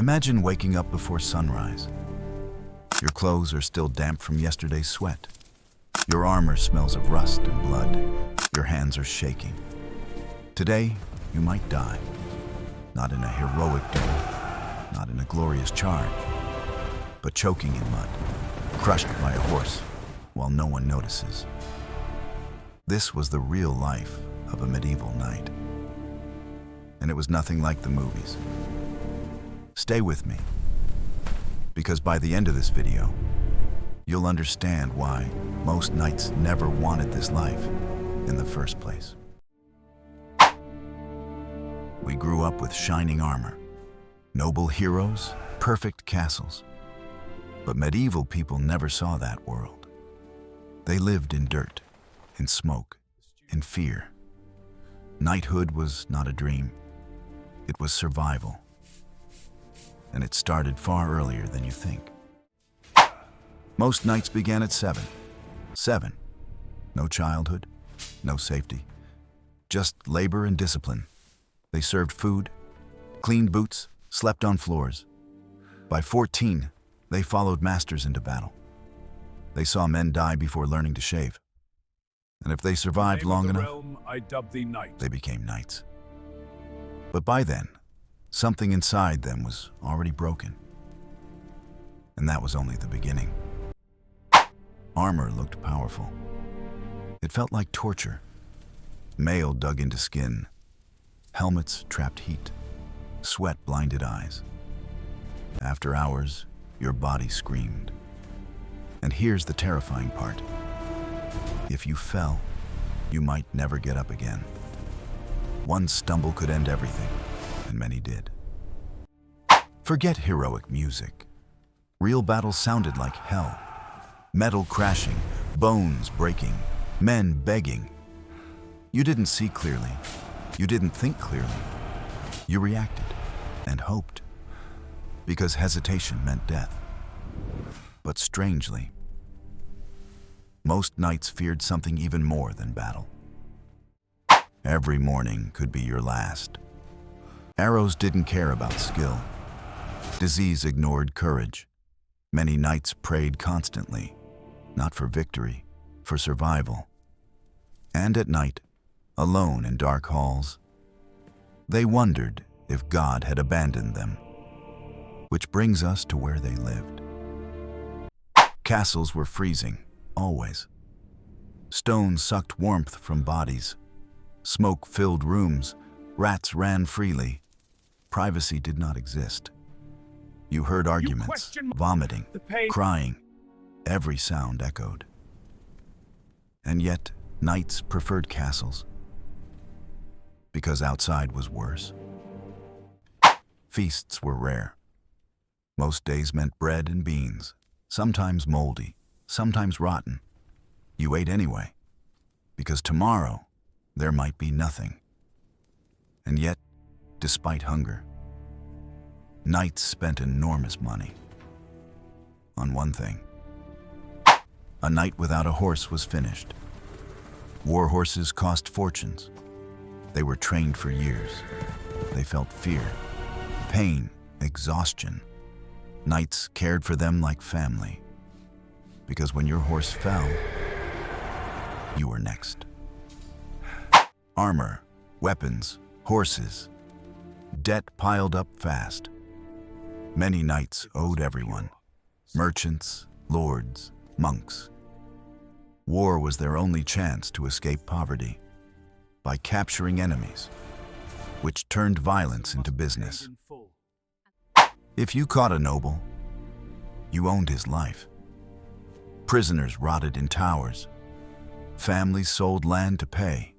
Imagine waking up before sunrise. Your clothes are still damp from yesterday's sweat. Your armor smells of rust and blood. Your hands are shaking. Today, you might die. Not in a heroic duel, not in a glorious charge, but choking in mud, crushed by a horse while no one notices. This was the real life of a medieval knight. And it was nothing like the movies. Stay with me, because by the end of this video, you'll understand why most knights never wanted this life in the first place. We grew up with shining armor, noble heroes, perfect castles. But medieval people never saw that world. They lived in dirt, in smoke, in fear. Knighthood was not a dream. It was survival. And it started far earlier than you think. Most knights began at 7. 7. No childhood, no safety. Just labor and discipline. They served food, cleaned boots, slept on floors. By 14, they followed masters into battle. They saw men die before learning to shave. And if they survived long enough, they became knights. But by then, something inside them was already broken. And that was only the beginning. Armor looked powerful. It felt like torture. Mail dug into skin. Helmets trapped heat. Sweat blinded eyes. After hours, your body screamed. And here's the terrifying part. If you fell, you might never get up again. One stumble could end everything, and many did. Forget heroic music. Real battles sounded like hell. Metal crashing, bones breaking, men begging. You didn't see clearly. You didn't think clearly. You reacted and hoped, because hesitation meant death. But strangely, most knights feared something even more than battle. Every morning could be your last. Arrows didn't care about skill. Disease ignored courage. Many knights prayed constantly, not for victory, for survival. And at night, alone in dark halls, they wondered if God had abandoned them. Which brings us to where they lived. Castles were freezing, always. Stone sucked warmth from bodies. Smoke filled rooms. Rats ran freely. Privacy did not exist. You heard arguments, vomiting, crying. Every sound echoed. And yet, knights preferred castles, because outside was worse. Feasts were rare. Most days meant bread and beans, sometimes moldy, sometimes rotten. You ate anyway, because tomorrow there might be nothing. And yet, despite hunger, knights spent enormous money on one thing. A knight without a horse was finished. War horses cost fortunes. They were trained for years. They felt fear, pain, exhaustion. Knights cared for them like family, because when your horse fell, you were next. Armor, weapons, horses. Debt piled up fast. Many knights owed everyone. Merchants, lords, monks. War was their only chance to escape poverty, by capturing enemies, which turned violence into business. If you caught a noble, you owned his life. Prisoners rotted in towers. Families sold land to pay.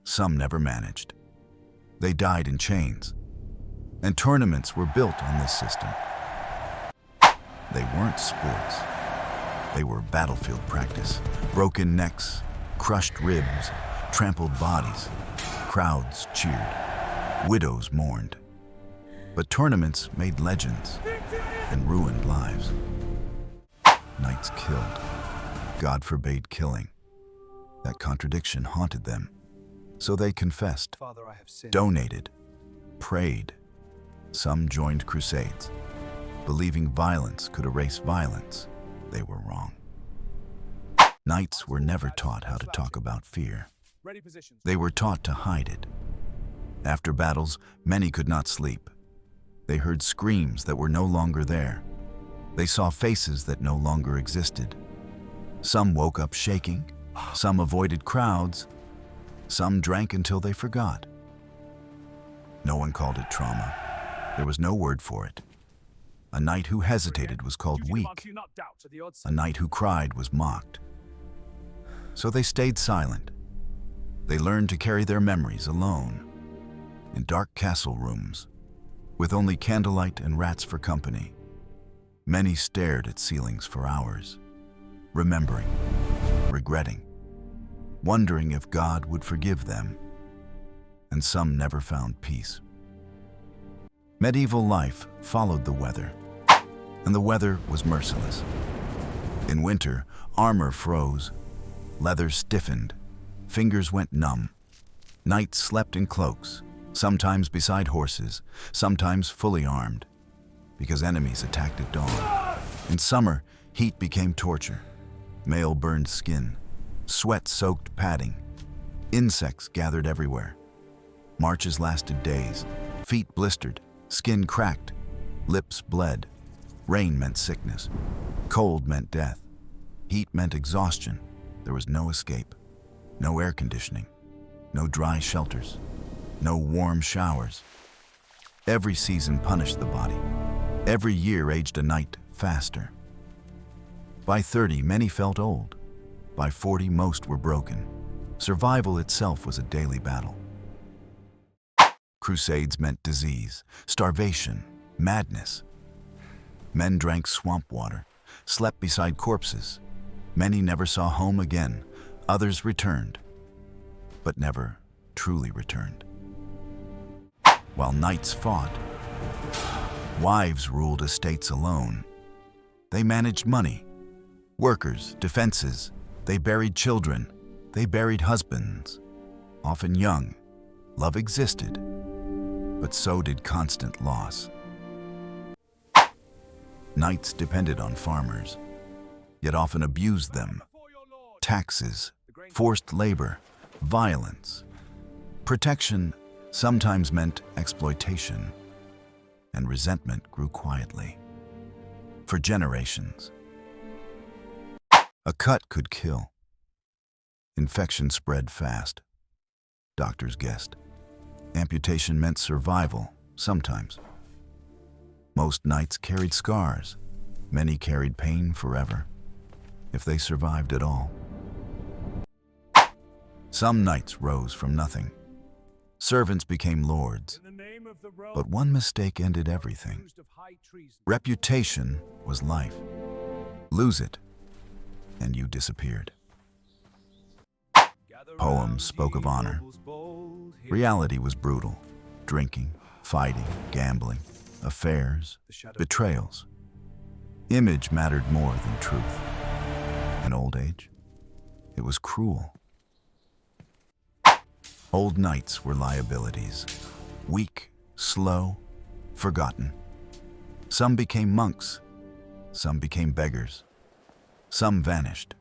Some never managed. They died in chains. And tournaments were built on this system. They weren't sports. They were battlefield practice. Broken necks, crushed ribs, trampled bodies. Crowds cheered. Widows mourned. But tournaments made legends and ruined lives. Knights killed. God forbade killing. That contradiction haunted them. So they confessed, Father, I have sinned. donated, prayed. Some joined crusades. believing violence could erase violence, they were wrong. Knights were never taught how to talk about fear. They were taught to hide it. After battles, many could not sleep. They heard screams that were no longer there. They saw faces that no longer existed. Some woke up shaking, some avoided crowds, some drank until they forgot. No one called it trauma. There was no word for it. A knight who hesitated was called weak. A knight who cried was mocked. So they stayed silent. They learned to carry their memories alone, in dark castle rooms, with only candlelight and rats for company. Many stared at ceilings for hours, remembering, regretting, wondering if God would forgive them, and some never found peace. Medieval life followed the weather, and the weather was merciless. In winter, armor froze, leather stiffened, fingers went numb. Knights slept in cloaks, sometimes beside horses, sometimes fully armed, because enemies attacked at dawn. In summer, heat became torture. Mail-burned skin, sweat-soaked padding. Insects gathered everywhere. Marches lasted days. Feet blistered, skin cracked, lips bled. Rain meant sickness. Cold meant death. Heat meant exhaustion. There was no escape. No air conditioning. No dry shelters. No warm showers. Every season punished the body. Every year aged a knight faster. By 30, many felt old. By 40, most were broken. Survival itself was a daily battle. Crusades meant disease, starvation, madness. Men drank swamp water, slept beside corpses. Many never saw home again. Others returned, but never truly returned. While knights fought, wives ruled estates alone. They managed money, workers, defenses. They buried children. They buried husbands, often young. Love existed, but so did constant loss. Knights depended on farmers, yet often abused them. Taxes, forced labor, violence. Protection sometimes meant exploitation, and resentment grew quietly. For generations. A cut could kill. Infection spread fast. Doctors guessed. Amputation meant survival, sometimes. Most knights carried scars. Many carried pain forever, if they survived at all. Some knights rose from nothing. Servants became lords. But one mistake ended everything. Reputation was life. Lose it, and you disappeared. Poems spoke of honor. Reality was brutal. Drinking, fighting, gambling, affairs, betrayals. Image mattered more than truth. In old age, it was cruel. Old knights were liabilities. Weak, slow, forgotten. Some became monks. Some became beggars. Some vanished.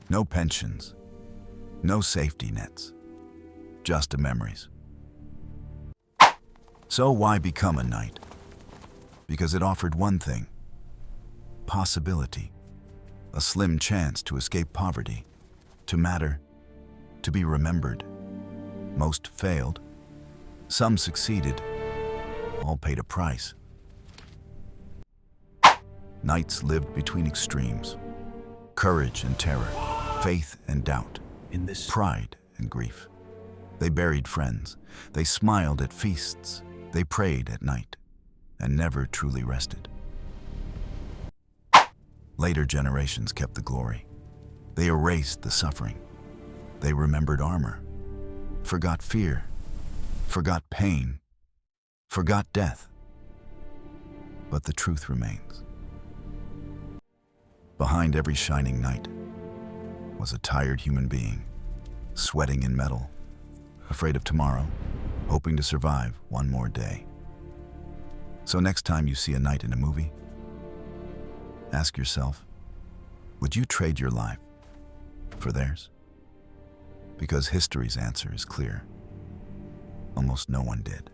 No pensions. No safety nets. Just memories. So why become a knight? Because it offered one thing: possibility. A slim chance to escape poverty, to matter, to be remembered. Most failed. Some succeeded. All paid a price. Knights lived between extremes. Courage and terror, faith and doubt, pride and grief. They buried friends. They smiled at feasts. They prayed at night, and never truly rested. Later generations kept the glory. They erased the suffering. They remembered armor, forgot fear, forgot pain, forgot death. But the truth remains. Behind every shining knight was a tired human being, sweating in metal, afraid of tomorrow, hoping to survive one more day. So next time you see a knight in a movie, ask yourself, would you trade your life for theirs? Because history's answer is clear. Almost no one did.